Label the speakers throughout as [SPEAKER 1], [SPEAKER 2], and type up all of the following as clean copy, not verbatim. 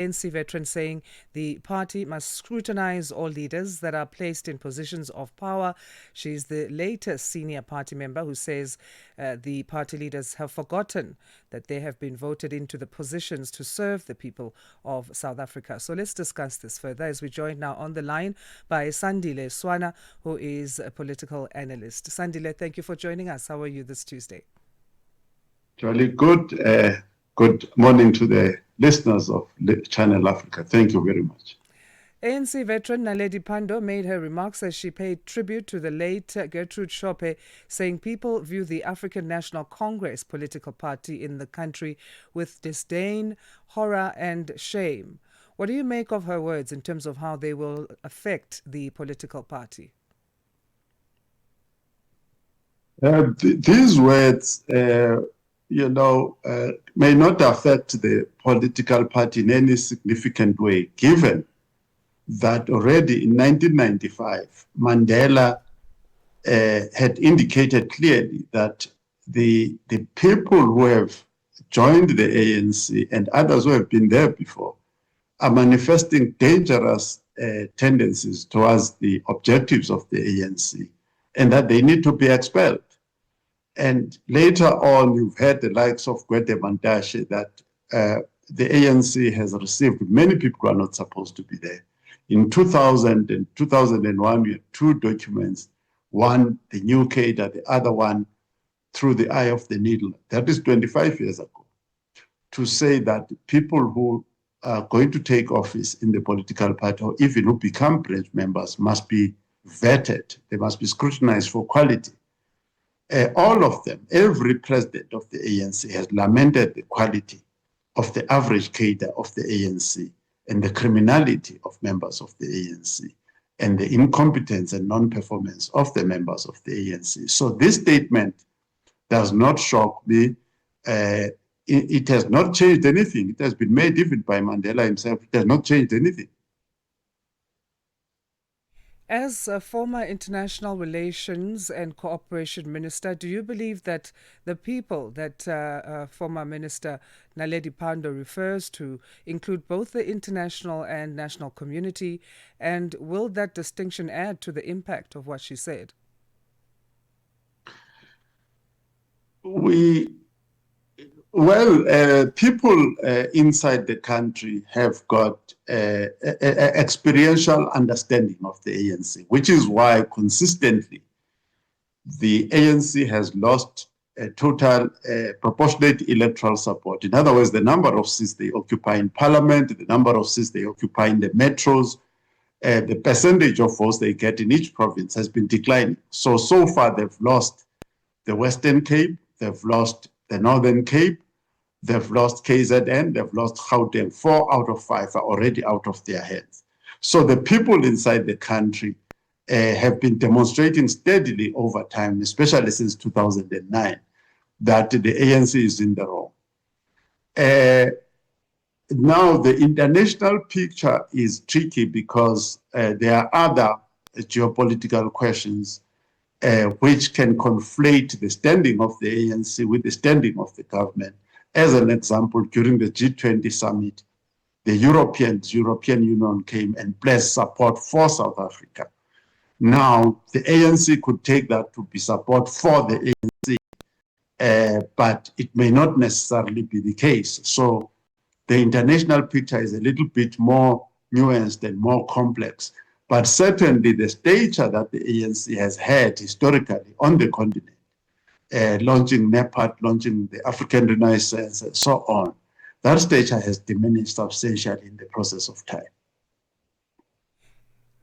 [SPEAKER 1] ANC veteran saying the party must scrutinize all leaders that are placed in positions of power. She's the latest senior party member who says the party leaders have forgotten that they have been voted into the positions to serve the people of South Africa. So let's discuss this further as we joined now on the line by Sandile Swana, who is a political analyst. Sandile, thank you for joining us. How are you this Tuesday?
[SPEAKER 2] Jolly good. Good morning to the listeners of Channel Africa. Thank you very much.
[SPEAKER 1] ANC veteran Naledi Pandor made her remarks as she paid tribute to the late Gertrude Shope, saying people view the African National Congress political party in the country with disdain, horror and shame. What do you make of her words in terms of how they will affect the political party?
[SPEAKER 2] These words may not affect the political party in any significant way, given that already in 1995, Mandela had indicated clearly that the people who have joined the ANC and others who have been there before are manifesting dangerous tendencies towards the objectives of the ANC, and that they need to be expelled. And later on, you've heard the likes of Gwede Mantashe that the ANC has received many people who are not supposed to be there. In 2000 and 2001, we had two documents, one the new cadre, the other one through the eye of the needle. That is 25 years ago, to say that people who are going to take office in the political party or even who become branch members must be vetted. They must be scrutinized for quality. All of them, every president of the ANC has lamented the quality of the average cadre of the ANC and the criminality of members of the ANC and the incompetence and non-performance of the members of the ANC. So this statement does not shock me. It has not changed anything. It has been made even by Mandela himself. It has not changed anything.
[SPEAKER 1] As a former international relations and cooperation minister, do you believe that the people that former minister Naledi Pandor refers to include both the international and national community? And will that distinction add to the impact of what she said?
[SPEAKER 2] People inside the country have got experiential understanding of the ANC, which is why consistently the ANC has lost total proportionate electoral support. In other words, the number of seats they occupy in parliament, the number of seats they occupy in the metros, the percentage of votes they get in each province has been declining. So far they've lost the Western Cape, they've lost the Northern Cape, they've lost KZN, they've lost Gauteng. 4 out of 5 are already out of their hands. So the people inside the country have been demonstrating steadily over time, especially since 2009, that the ANC is in the wrong. Now, the international picture is tricky because there are other geopolitical questions which can conflate the standing of the ANC with the standing of the government. As an example, during the G20 summit, the European Union came and pledged support for South Africa. Now, the ANC could take that to be support for the ANC, but it may not necessarily be the case. So the international picture is a little bit more nuanced and more complex. But certainly the stature that the ANC has had historically on the continent, launching NEPAD, launching the African Renaissance, and so on, that stature has diminished substantially in the process of time.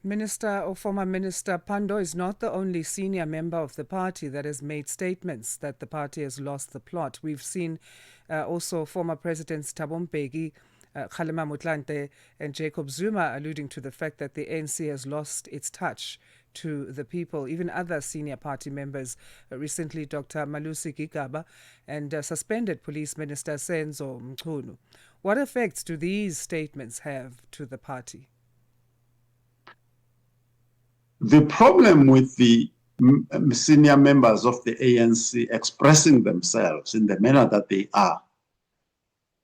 [SPEAKER 1] Minister or former Minister Pandor is not the only senior member of the party that has made statements that the party has lost the plot. We've seen also former Presidents Thabo Mbeki, Kgalema Motlanthe and Jacob Zuma alluding to the fact that the ANC has lost its touch to the people. Even other senior party members, recently Dr. Malusi Gigaba and suspended Police Minister Senzo Mchunu. What effects do these statements have to the party?
[SPEAKER 2] The problem with the senior members of the ANC expressing themselves in the manner that they are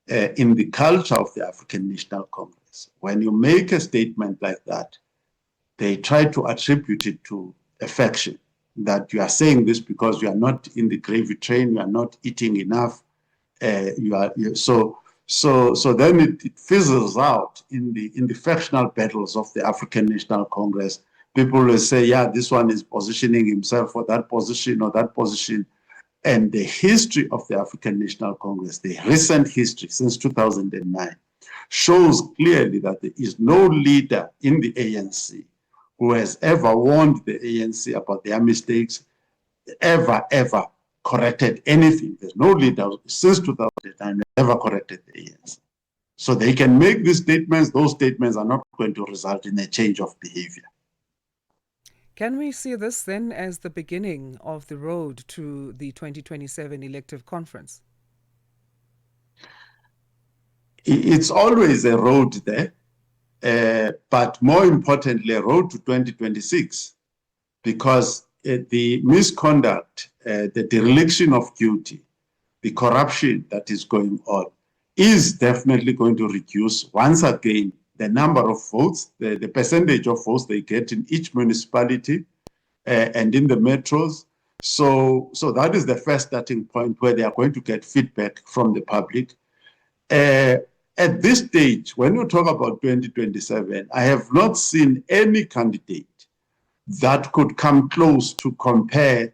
[SPEAKER 2] in the culture of the African National Congress. When you make a statement like that, they try to attribute it to a faction, that you are saying this because you are not in the gravy train, you are not eating enough. So then it fizzles out in the factional battles of the African National Congress. People will say, yeah, this one is positioning himself for that position or that position. And the history of the African National Congress, the recent history since 2009, shows clearly that there is no leader in the ANC who has ever warned the ANC about their mistakes, ever corrected anything. There's no leader since 2009 who ever corrected the ANC. So they can make these statements. Those statements are not going to result in a change of behavior.
[SPEAKER 1] Can we see this then as the beginning of the road to the 2027 elective conference?
[SPEAKER 2] It's always a road there, but more importantly, a road to 2026, because the misconduct, the dereliction of duty, the corruption that is going on is definitely going to reduce once again the number of votes, the percentage of votes they get in each municipality and in the metros. So that is the first starting point where they are going to get feedback from the public. At this stage, when you talk about 2027, I have not seen any candidate that could come close to compare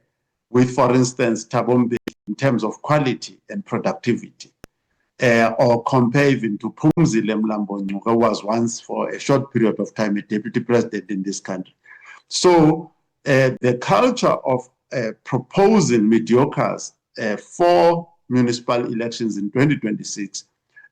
[SPEAKER 2] with, for instance, Thabo Mbeki in terms of quality and productivity. Or compare even to Phumzile Mlambo-Ngcuka, who was once for a short period of time a deputy president in this country. So the culture of proposing mediocres for municipal elections in 2026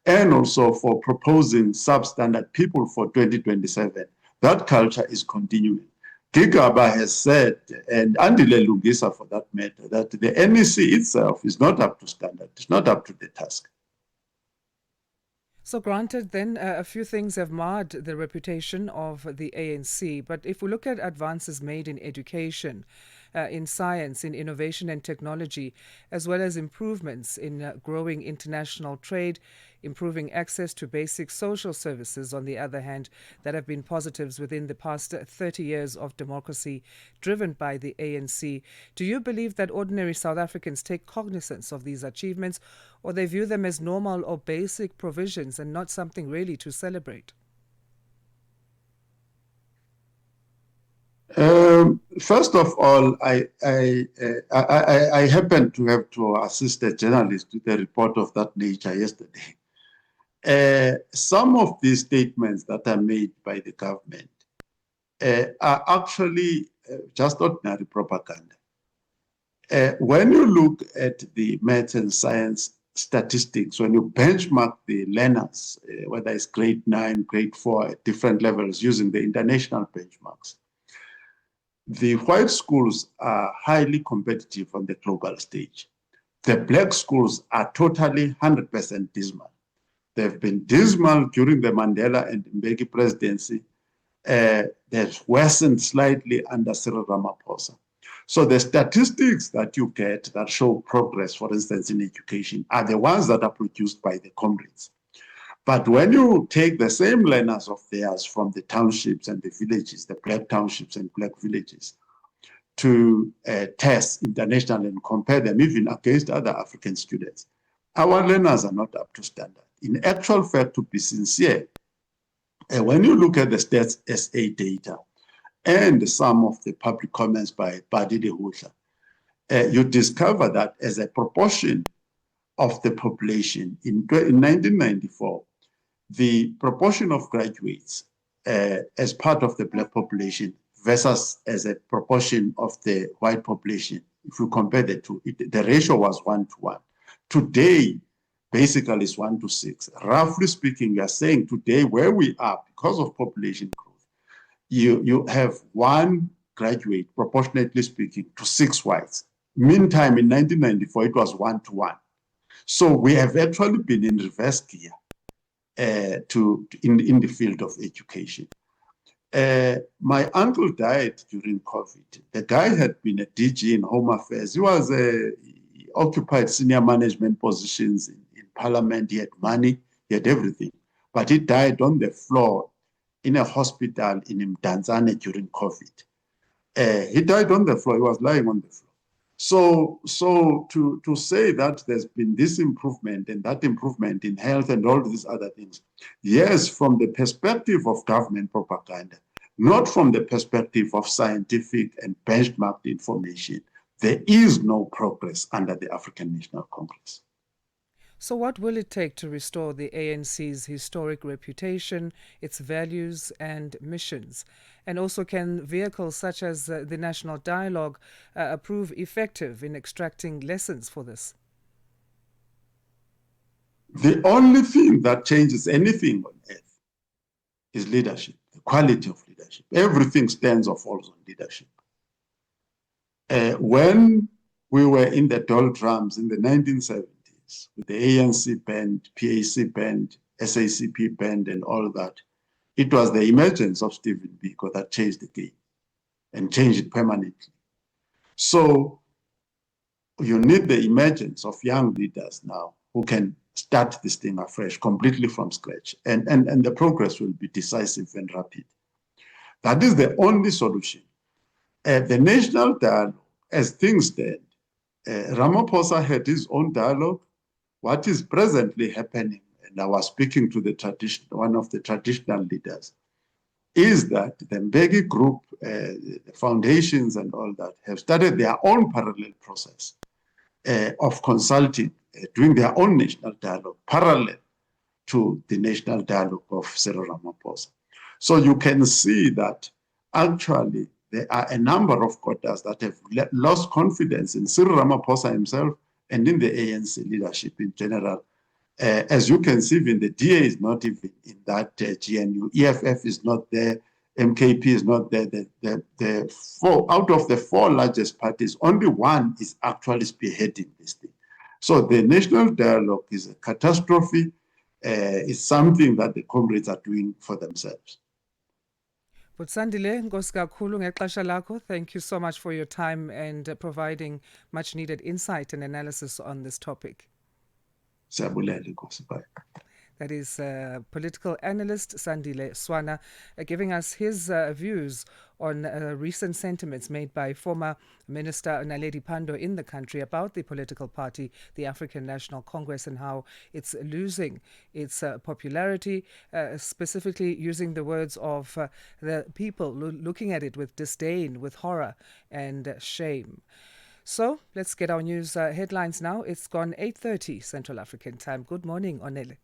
[SPEAKER 2] and also for proposing substandard people for 2027, that culture is continuing. Gigaba has said, and Andile Lungisa for that matter, that the NEC itself is not up to standard, it's not up to the task.
[SPEAKER 1] So granted, then, a few things have marred the reputation of the ANC. But if we look at advances made in education, in science, in innovation and technology, as well as improvements in growing international trade, improving access to basic social services, on the other hand, that have been positives within the past 30 years of democracy driven by the ANC. Do you believe that ordinary South Africans take cognizance of these achievements, or they view them as normal or basic provisions and not something really to celebrate?
[SPEAKER 2] First of all, I happened to have to assist a journalist with a report of that nature yesterday. Some of these statements that are made by the government are actually just ordinary propaganda. When you look at the maths and science statistics, when you benchmark the learners, whether it's grade 9, grade 4 at different levels using the international benchmarks, the white schools are highly competitive on the global stage. The black schools are totally 100% dismal. They've been dismal during the Mandela and Mbeki presidency. They've worsened slightly under Cyril Ramaphosa. So the statistics that you get that show progress, for instance, in education, are the ones that are produced by the comrades. But when you take the same learners of theirs from the townships and the villages, the black townships and black villages, to test internationally and compare them even against other African students, our learners are not up to standard. In actual fact, to be sincere, when you look at the Stats SA data and some of the public comments by Badide Hutla, you discover that as a proportion of the population in 1994, the proportion of graduates as part of the black population versus as a proportion of the white population, if you compare the two, the ratio was 1-to-1. Today, basically is 1-to-6. Roughly speaking, we are saying today where we are, because of population growth, you have one graduate, proportionately speaking, to 6 whites. Meantime, in 1994, it was 1-to-1. So we have actually been in reverse gear in the field of education. My uncle died during COVID. The guy had been a DG in Home Affairs. He occupied senior management positions in parliament, he had money, he had everything. But he died on the floor in a hospital in Mdantsane during COVID. He died on the floor, he was lying on the floor. So to say that there's been this improvement and that improvement in health and all these other things, yes, from the perspective of government propaganda, not from the perspective of scientific and benchmarked information, there is no progress under the African National Congress.
[SPEAKER 1] So what will it take to restore the ANC's historic reputation, its values and missions? And also, can vehicles such as the National Dialogue prove effective in extracting lessons for this?
[SPEAKER 2] The only thing that changes anything on earth is leadership, the quality of leadership. Everything stands or falls on leadership. When we were in the doldrums in the 1970s, with the ANC band, PAC band, SACP band, and all that, it was the emergence of Stephen Biko that changed the game and changed it permanently. So you need the emergence of young leaders now who can start this thing afresh, completely from scratch, and the progress will be decisive and rapid. That is the only solution. The national dialogue, as things stand, Ramaphosa had his own dialogue. What is presently happening, and I was speaking to one of the traditional leaders, is that the Mbeki group, the foundations and all that, have started their own parallel process of consulting, doing their own national dialogue, parallel to the national dialogue of Cyril Ramaphosa. So you can see that actually there are a number of quotas that have lost confidence in Cyril Ramaphosa himself and in the ANC leadership in general. As you can see, even the DA is not even in that GNU. EFF is not there. MKP is not there. Out of the four largest parties, only one is actually spearheading this thing. So the national dialogue is a catastrophe. It's something that the comrades are doing for themselves.
[SPEAKER 1] But Sandile, Nkosi kakhulu ngexesha lakho. Thank you so much for your time and providing much needed insight and analysis on this topic.
[SPEAKER 2] Siyabulela, Nkosi. Bye.
[SPEAKER 1] That is political analyst Sandile Swana giving us his views on recent sentiments made by former Minister Naledi Pandor in the country about the political party, the African National Congress, and how it's losing its popularity, specifically using the words of the people looking at it with disdain, with horror and shame. So let's get our news headlines now. It's gone 8:30 Central African time. Good morning, Onele.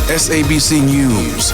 [SPEAKER 3] SABC News.